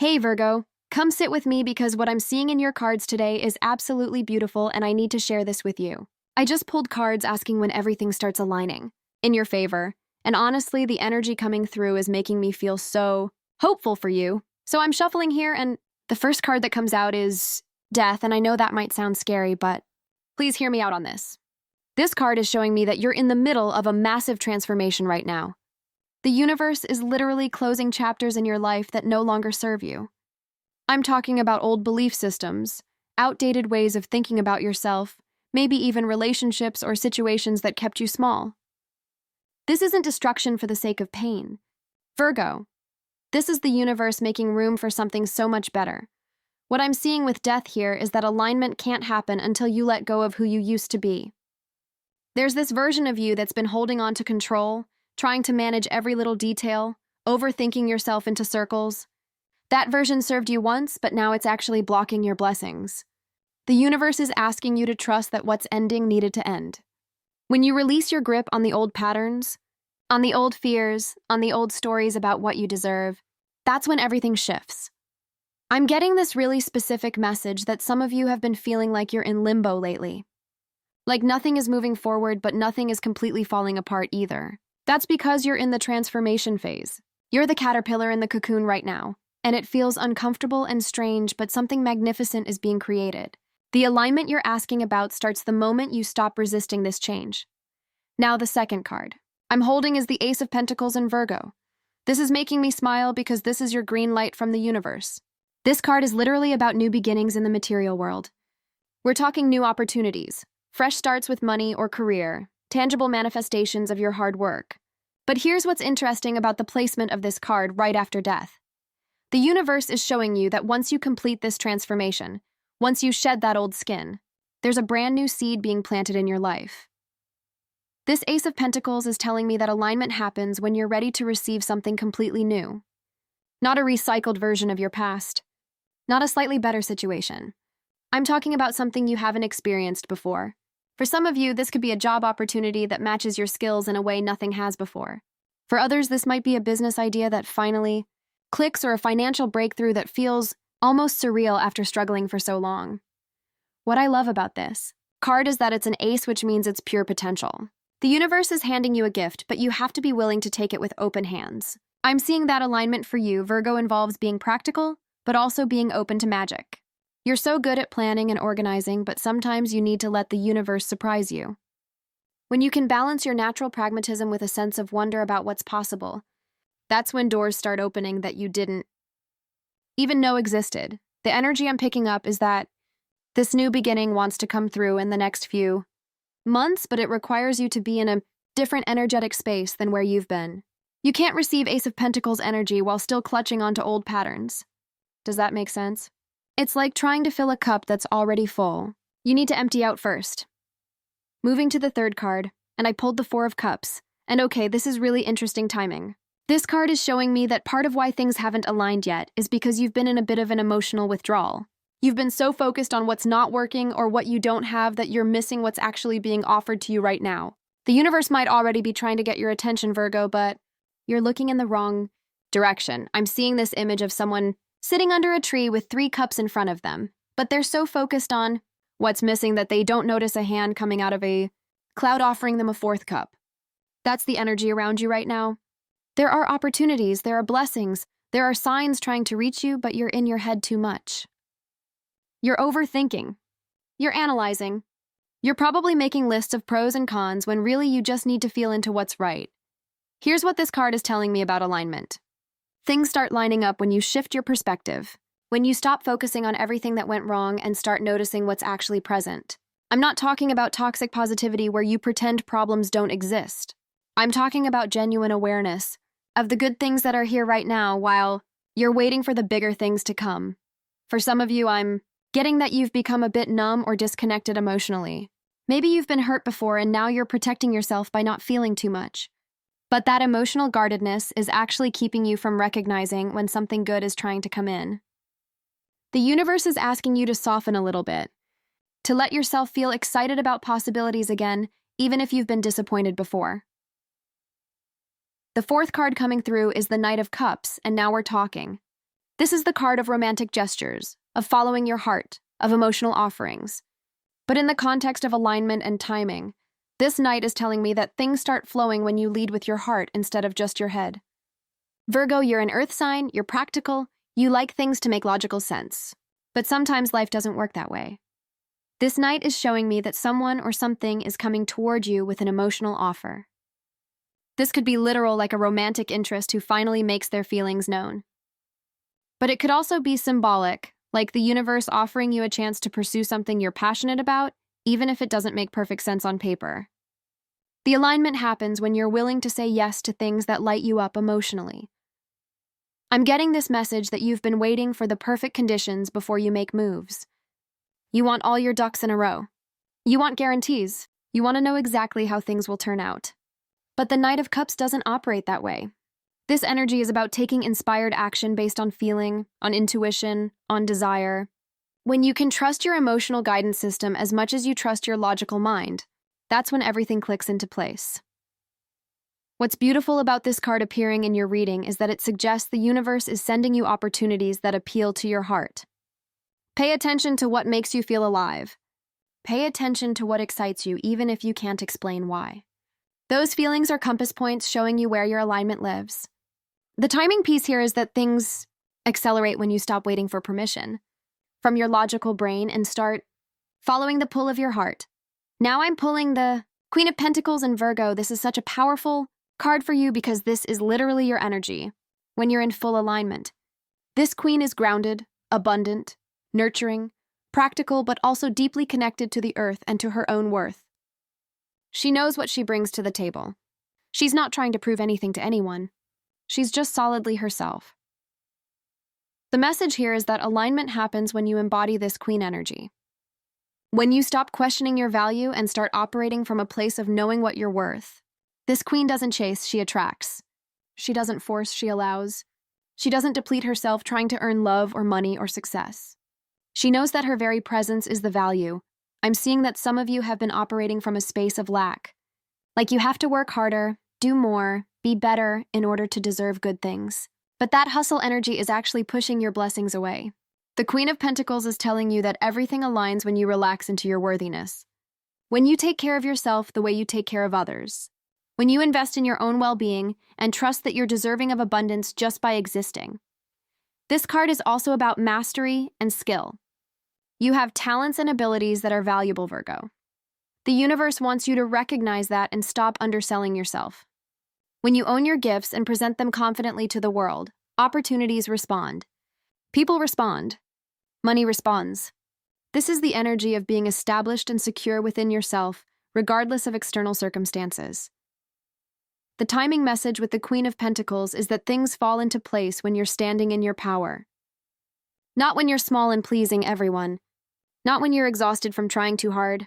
Hey Virgo, come sit with me because what I'm seeing in your cards today is absolutely beautiful and I need to share this with you. I just pulled cards asking when everything starts aligning in your favor, and honestly, the energy coming through is making me feel so hopeful for you. So I'm shuffling here, and the first card that comes out is Death, and I know that might sound scary, but please hear me out on this. This card is showing me that you're in the middle of a massive transformation right now. The universe is literally closing chapters in your life that no longer serve you. I'm talking about old belief systems, outdated ways of thinking about yourself, maybe even relationships or situations that kept you small. This isn't destruction for the sake of pain. Virgo, this is the universe making room for something so much better. What I'm seeing with Death here is that alignment can't happen until you let go of who you used to be. There's this version of you that's been holding on to control, trying to manage every little detail, overthinking yourself into circles. That version served you once, but now it's actually blocking your blessings. The universe is asking you to trust that what's ending needed to end. When you release your grip on the old patterns, on the old fears, on the old stories about what you deserve, that's when everything shifts. I'm getting this really specific message that some of you have been feeling like you're in limbo lately. Like nothing is moving forward, but nothing is completely falling apart either. That's because you're in the transformation phase. You're the caterpillar in the cocoon right now, and it feels uncomfortable and strange, but something magnificent is being created. The alignment you're asking about starts the moment you stop resisting this change. Now the second card I'm holding is the Ace of Pentacles in Virgo. This is making me smile because this is your green light from the universe. This card is literally about new beginnings in the material world. We're talking new opportunities, fresh starts with money or career, tangible manifestations of your hard work. But here's what's interesting about the placement of this card right after Death. The universe is showing you that once you complete this transformation, once you shed that old skin, there's a brand new seed being planted in your life. This Ace of Pentacles is telling me that alignment happens when you're ready to receive something completely new. Not a recycled version of your past. Not a slightly better situation. I'm talking about something you haven't experienced before. For some of you, this could be a job opportunity that matches your skills in a way nothing has before. For others, this might be a business idea that finally clicks or a financial breakthrough that feels almost surreal after struggling for so long. What I love about this card is that it's an ace, which means it's pure potential. The universe is handing you a gift, but you have to be willing to take it with open hands. I'm seeing that alignment for you, Virgo, involves being practical, but also being open to magic. You're so good at planning and organizing, but sometimes you need to let the universe surprise you. When you can balance your natural pragmatism with a sense of wonder about what's possible, that's when doors start opening that you didn't even know existed. The energy I'm picking up is that this new beginning wants to come through in the next few months, but it requires you to be in a different energetic space than where you've been. You can't receive Ace of Pentacles energy while still clutching onto old patterns. Does that make sense? It's like trying to fill a cup that's already full. You need to empty out first. Moving to the third card, and I pulled the Four of Cups. And okay, this is really interesting timing. This card is showing me that part of why things haven't aligned yet is because you've been in a bit of an emotional withdrawal. You've been so focused on what's not working or what you don't have that you're missing what's actually being offered to you right now. The universe might already be trying to get your attention, Virgo, but you're looking in the wrong direction. I'm seeing this image of someone sitting under a tree with 3 cups in front of them, but they're so focused on what's missing that they don't notice a hand coming out of a cloud offering them a 4th cup. That's the energy around you right now. There are opportunities, there are blessings, there are signs trying to reach you, but you're in your head too much. You're overthinking. You're analyzing. You're probably making lists of pros and cons when really you just need to feel into what's right. Here's what this card is telling me about alignment. Things start lining up when you shift your perspective, when you stop focusing on everything that went wrong and start noticing what's actually present. I'm not talking about toxic positivity where you pretend problems don't exist. I'm talking about genuine awareness of the good things that are here right now while you're waiting for the bigger things to come. For some of you, I'm getting that you've become a bit numb or disconnected emotionally. Maybe you've been hurt before and now you're protecting yourself by not feeling too much. But that emotional guardedness is actually keeping you from recognizing when something good is trying to come in. The universe is asking you to soften a little bit, to let yourself feel excited about possibilities again, even if you've been disappointed before. The 4th card coming through is the Knight of Cups, and now we're talking. This is the card of romantic gestures, of following your heart, of emotional offerings. But in the context of alignment and timing, this Knight is telling me that things start flowing when you lead with your heart instead of just your head. Virgo, you're an earth sign, you're practical, you like things to make logical sense. But sometimes life doesn't work that way. This Knight is showing me that someone or something is coming toward you with an emotional offer. This could be literal, like a romantic interest who finally makes their feelings known. But it could also be symbolic, like the universe offering you a chance to pursue something you're passionate about, even if it doesn't make perfect sense on paper. The alignment happens when you're willing to say yes to things that light you up emotionally. I'm getting this message that you've been waiting for the perfect conditions before you make moves. You want all your ducks in a row. You want guarantees. You want to know exactly how things will turn out. But the Knight of Cups doesn't operate that way. This energy is about taking inspired action based on feeling, on intuition, on desire. When you can trust your emotional guidance system as much as you trust your logical mind, that's when everything clicks into place. What's beautiful about this card appearing in your reading is that it suggests the universe is sending you opportunities that appeal to your heart. Pay attention to what makes you feel alive. Pay attention to what excites you, even if you can't explain why. Those feelings are compass points showing you where your alignment lives. The timing piece here is that things accelerate when you stop waiting for permission from your logical brain and start following the pull of your heart. Now I'm pulling the Queen of Pentacles in Virgo. This is such a powerful card for you because this is literally your energy when you're in full alignment. This queen is grounded, abundant, nurturing, practical, but also deeply connected to the earth and to her own worth. She knows what she brings to the table. She's not trying to prove anything to anyone. She's just solidly herself. The message here is that alignment happens when you embody this queen energy. When you stop questioning your value and start operating from a place of knowing what you're worth. This queen doesn't chase, she attracts. She doesn't force, she allows. She doesn't deplete herself trying to earn love or money or success. She knows that her very presence is the value. I'm seeing that some of you have been operating from a space of lack. Like you have to work harder, do more, be better in order to deserve good things. But that hustle energy is actually pushing your blessings away. The Queen of Pentacles is telling you that everything aligns when you relax into your worthiness. When you take care of yourself the way you take care of others. When you invest in your own well-being and trust that you're deserving of abundance just by existing. This card is also about mastery and skill. You have talents and abilities that are valuable, Virgo. The universe wants you to recognize that and stop underselling yourself. When you own your gifts and present them confidently to the world, opportunities respond. People respond. Money responds. This is the energy of being established and secure within yourself, regardless of external circumstances. The timing message with the Queen of Pentacles is that things fall into place when you're standing in your power. Not when you're small and pleasing everyone. Not when you're exhausted from trying too hard.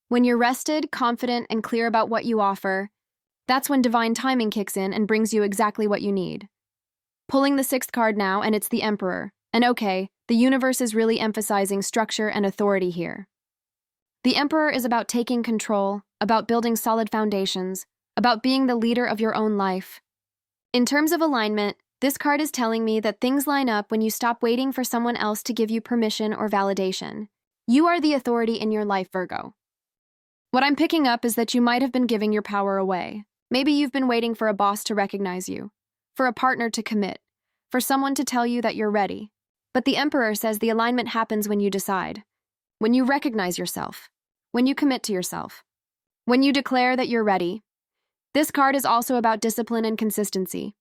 When you're rested, confident, and clear about what you offer, that's when divine timing kicks in and brings you exactly what you need. Pulling the 6th card now, and it's the Emperor. And okay, the universe is really emphasizing structure and authority here. The Emperor is about taking control, about building solid foundations, about being the leader of your own life. In terms of alignment, this card is telling me that things line up when you stop waiting for someone else to give you permission or validation. You are the authority in your life, Virgo. What I'm picking up is that you might have been giving your power away. Maybe you've been waiting for a boss to recognize you, for a partner to commit, for someone to tell you that you're ready. But the Emperor says the alignment happens when you decide, when you recognize yourself, when you commit to yourself, when you declare that you're ready. This card is also about discipline and consistency.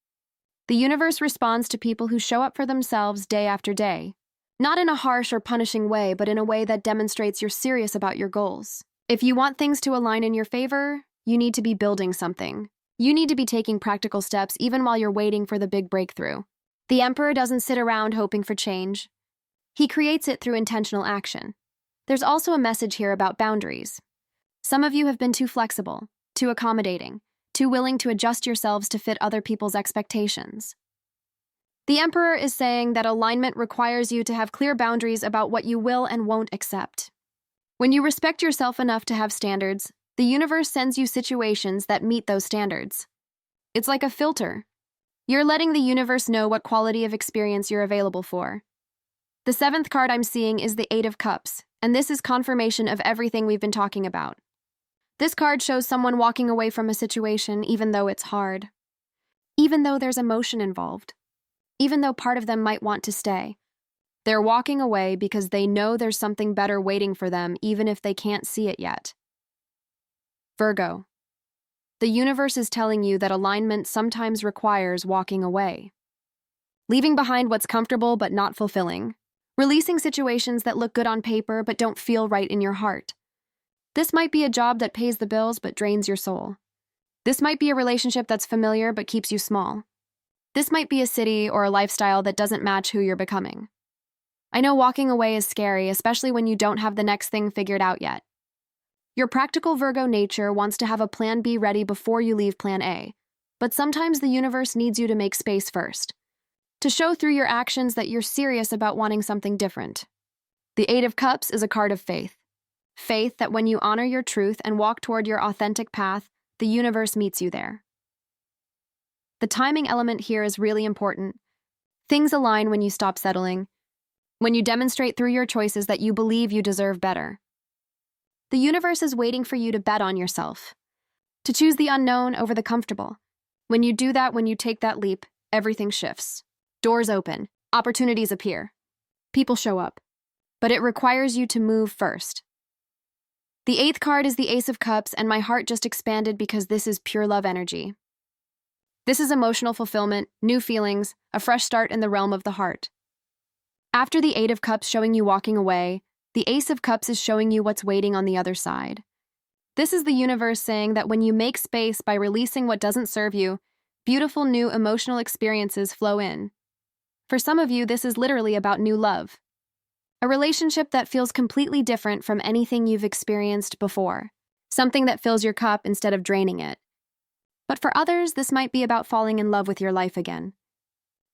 The universe responds to people who show up for themselves day after day, not in a harsh or punishing way, but in a way that demonstrates you're serious about your goals. If you want things to align in your favor, you need to be building something. You need to be taking practical steps even while you're waiting for the big breakthrough. The Emperor doesn't sit around hoping for change. He creates it through intentional action. There's also a message here about boundaries. Some of you have been too flexible, too accommodating, too willing to adjust yourselves to fit other people's expectations. The Emperor is saying that alignment requires you to have clear boundaries about what you will and won't accept. When you respect yourself enough to have standards, the universe sends you situations that meet those standards. It's like a filter. You're letting the universe know what quality of experience you're available for. The seventh card I'm seeing is the Eight of Cups, and this is confirmation of everything we've been talking about. This card shows someone walking away from a situation even though it's hard. Even though there's emotion involved. Even though part of them might want to stay. They're walking away because they know there's something better waiting for them even if they can't see it yet. Virgo. The universe is telling you that alignment sometimes requires walking away. Leaving behind what's comfortable but not fulfilling. Releasing situations that look good on paper but don't feel right in your heart. This might be a job that pays the bills but drains your soul. This might be a relationship that's familiar but keeps you small. This might be a city or a lifestyle that doesn't match who you're becoming. I know walking away is scary, especially when you don't have the next thing figured out yet. Your practical Virgo nature wants to have a plan B ready before you leave plan A, but sometimes the universe needs you to make space first. To show through your actions that you're serious about wanting something different. The Eight of Cups is a card of faith. Faith that when you honor your truth and walk toward your authentic path, the universe meets you there. The timing element here is really important. Things align when you stop settling, when you demonstrate through your choices that you believe you deserve better. The universe is waiting for you to bet on yourself, to choose the unknown over the comfortable. When you do that, when you take that leap, everything shifts. Doors open, opportunities appear, people show up, but it requires you to move first. The eighth card is the Ace of Cups, and my heart just expanded because this is pure love energy. This is emotional fulfillment, new feelings, a fresh start in the realm of the heart. After the Eight of Cups showing you walking away, the Ace of Cups is showing you what's waiting on the other side. This is the universe saying that when you make space by releasing what doesn't serve you, beautiful new emotional experiences flow in. For some of you, this is literally about new love. A relationship that feels completely different from anything you've experienced before. Something that fills your cup instead of draining it. But for others, this might be about falling in love with your life again.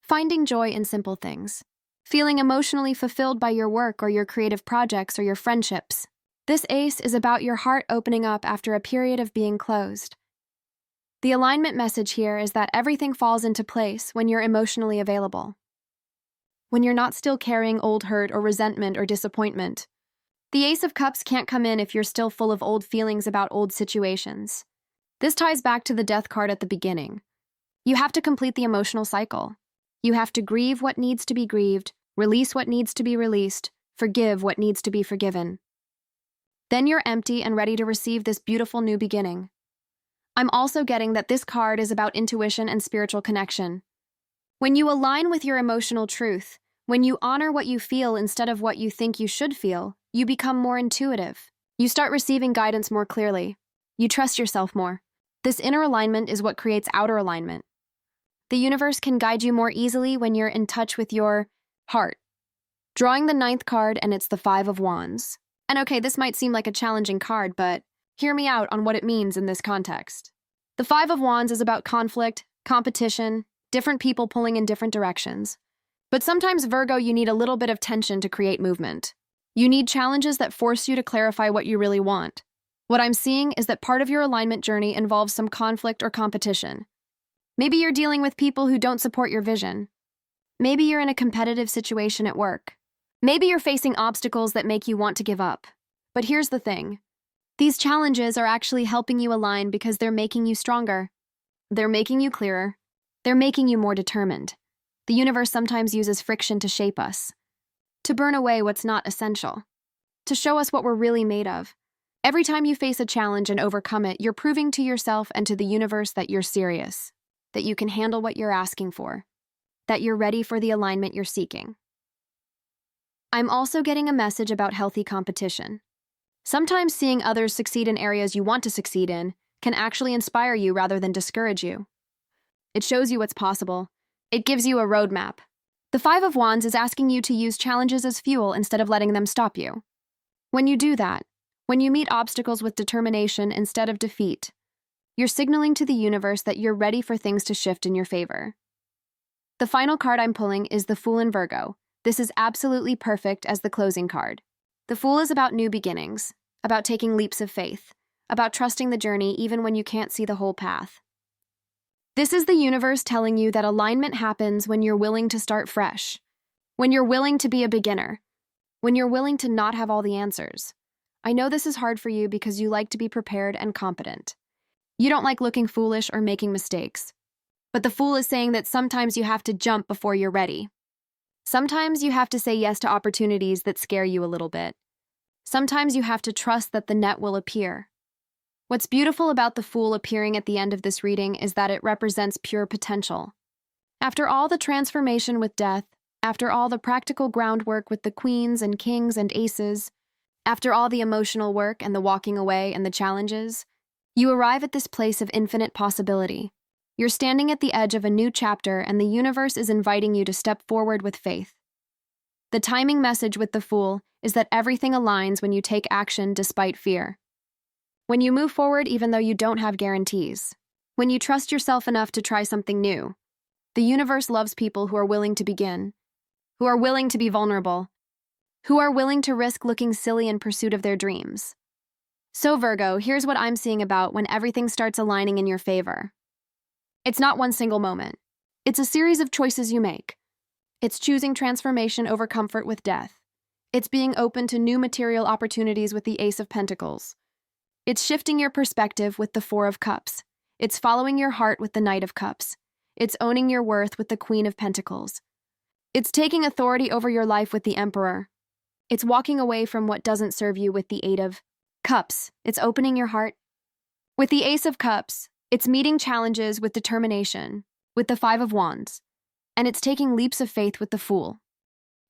Finding joy in simple things. Feeling emotionally fulfilled by your work or your creative projects or your friendships. This ace is about your heart opening up after a period of being closed. The alignment message here is that everything falls into place when you're emotionally available. When you're not still carrying old hurt or resentment or disappointment. The Ace of Cups can't come in if you're still full of old feelings about old situations. This ties back to the Death card at the beginning. You have to complete the emotional cycle. You have to grieve what needs to be grieved, release what needs to be released, forgive what needs to be forgiven. Then you're empty and ready to receive this beautiful new beginning. I'm also getting that this card is about intuition and spiritual connection. When you align with your emotional truth, when you honor what you feel instead of what you think you should feel, you become more intuitive. You start receiving guidance more clearly. You trust yourself more. This inner alignment is what creates outer alignment. The universe can guide you more easily when you're in touch with your heart. Drawing the ninth card, and it's the Five of Wands. And okay, this might seem like a challenging card, but hear me out on what it means in this context. The Five of Wands is about conflict, competition, different people pulling in different directions. But sometimes, Virgo, you need a little bit of tension to create movement. You need challenges that force you to clarify what you really want. What I'm seeing is that part of your alignment journey involves some conflict or competition. Maybe you're dealing with people who don't support your vision. Maybe you're in a competitive situation at work. Maybe you're facing obstacles that make you want to give up. But here's the thing. These challenges are actually helping you align because they're making you stronger. They're making you clearer. They're making you more determined. The universe sometimes uses friction to shape us, to burn away what's not essential, to show us what we're really made of. Every time you face a challenge and overcome it, you're proving to yourself and to the universe that you're serious, that you can handle what you're asking for, that you're ready for the alignment you're seeking. I'm also getting a message about healthy competition. Sometimes seeing others succeed in areas you want to succeed in can actually inspire you rather than discourage you. It shows you what's possible. It gives you a roadmap. The Five of Wands is asking you to use challenges as fuel instead of letting them stop you. When you do that, when you meet obstacles with determination instead of defeat, you're signaling to the universe that you're ready for things to shift in your favor. The final card I'm pulling is the Fool in Virgo. This is absolutely perfect as the closing card. The Fool is about new beginnings, about taking leaps of faith, about trusting the journey even when you can't see the whole path. This is the universe telling you that alignment happens when you're willing to start fresh, when you're willing to be a beginner, when you're willing to not have all the answers. I know this is hard for you because you like to be prepared and competent. You don't like looking foolish or making mistakes. But the Fool is saying that sometimes you have to jump before you're ready. Sometimes you have to say yes to opportunities that scare you a little bit. Sometimes you have to trust that the net will appear. What's beautiful about the Fool appearing at the end of this reading is that it represents pure potential. After all the transformation with death, after all the practical groundwork with the queens and kings and aces, after all the emotional work and the walking away and the challenges, you arrive at this place of infinite possibility. You're standing at the edge of a new chapter, and the universe is inviting you to step forward with faith. The timing message with the Fool is that everything aligns when you take action despite fear. When you move forward even though you don't have guarantees. When you trust yourself enough to try something new. The universe loves people who are willing to begin, who are willing to be vulnerable, who are willing to risk looking silly in pursuit of their dreams. So Virgo, here's what I'm seeing about when everything starts aligning in your favor. It's not one single moment. It's a series of choices you make. It's choosing transformation over comfort with death. It's being open to new material opportunities with the Ace of Pentacles. It's shifting your perspective with the Four of Cups. It's following your heart with the Knight of Cups. It's owning your worth with the Queen of Pentacles. It's taking authority over your life with the Emperor. It's walking away from what doesn't serve you with the Eight of Cups. It's opening your heart. With the Ace of Cups, it's meeting challenges with determination, with the Five of Wands. And it's taking leaps of faith with the Fool.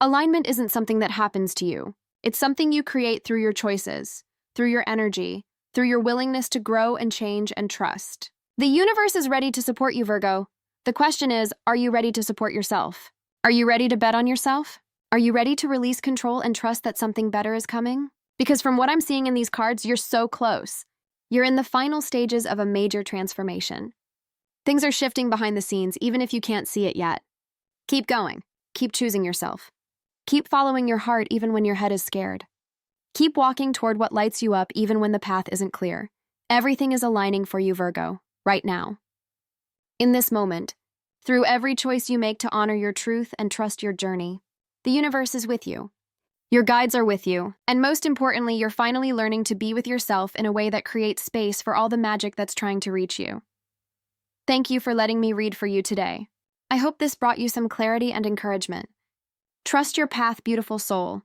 Alignment isn't something that happens to you. It's something you create through your choices, through your energy, through your willingness to grow and change and trust. The universe is ready to support you, Virgo. The question is, are you ready to support yourself? Are you ready to bet on yourself? Are you ready to release control and trust that something better is coming? Because from what I'm seeing in these cards, you're so close. You're in the final stages of a major transformation. Things are shifting behind the scenes, even if you can't see it yet. Keep going. Keep choosing yourself. Keep following your heart even when your head is scared. Keep walking toward what lights you up even when the path isn't clear. Everything is aligning for you, Virgo, right now. In this moment, through every choice you make to honor your truth and trust your journey, the universe is with you. Your guides are with you, and most importantly, you're finally learning to be with yourself in a way that creates space for all the magic that's trying to reach you. Thank you for letting me read for you today. I hope this brought you some clarity and encouragement. Trust your path, beautiful soul.